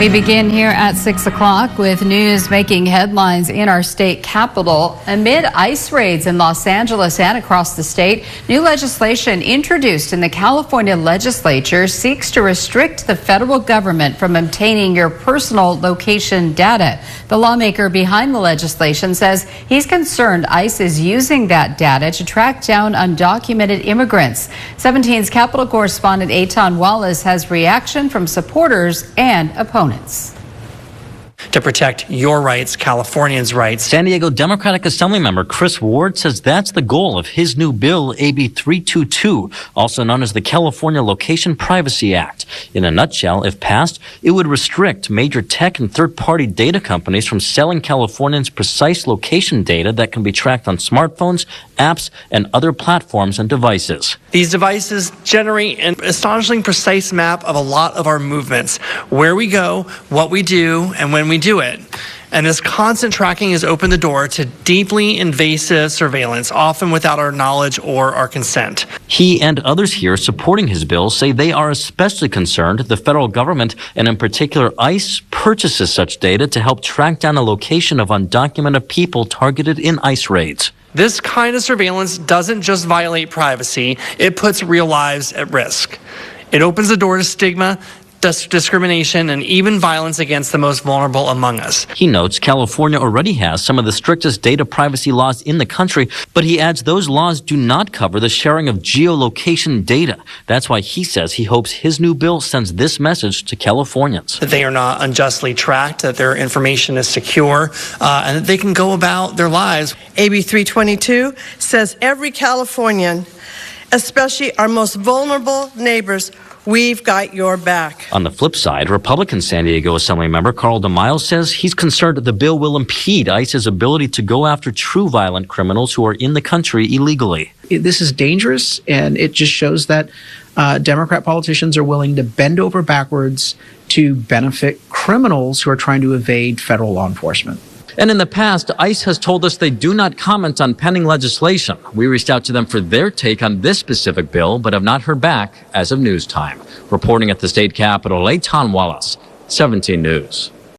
We begin here at 6 o'clock with news making headlines in our state capital. Amid ICE raids in Los Angeles and across the state, new legislation introduced in the California legislature seeks to restrict the federal government from obtaining your personal location data. The lawmaker behind the legislation says he's concerned ICE is using that data to track down undocumented immigrants. 17's Capitol correspondent Eitan Wallace has reaction from supporters and opponents. To protect your rights, Californians' rights. San Diego Democratic Assemblymember Chris Ward says that's the goal of his new bill, AB 322, also known as the California Location Privacy Act. In a nutshell, if passed, it would restrict major tech and third-party data companies from selling Californians precise location data that can be tracked on smartphones, apps, and other platforms and devices. These devices generate an astonishingly precise map of a lot of our movements, where we go, what we do, and when we do it. And this constant tracking has opened the door to deeply invasive surveillance, often without our knowledge or our consent. He and others here supporting his bill say they are especially concerned the federal government, and in particular ICE, purchases such data to help track down the location of undocumented people targeted in ICE raids. This kind of surveillance doesn't just violate privacy, it puts real lives at risk. It opens the door to stigma, discrimination, and even violence against the most vulnerable among us. He notes California already has some of the strictest data privacy laws in the country, but he adds those laws do not cover the sharing of geolocation data. That's why he says he hopes his new bill sends this message to Californians. That they are not unjustly tracked, that their information is secure, and that they can go about their lives. AB 322 says every Californian, especially our most vulnerable neighbors, we've got your back. On the flip side, Republican San Diego Assemblymember Carl DeMille says he's concerned that the bill will impede ICE's ability to go after true violent criminals who are in the country illegally. This is dangerous, and it just shows that Democrat politicians are willing to bend over backwards to benefit criminals who are trying to evade federal law enforcement. And in the past, ICE has told us they do not comment on pending legislation. We reached out to them for their take on this specific bill, but have not heard back as of news time. Reporting at the state capitol, Eitan Wallace, 17 News.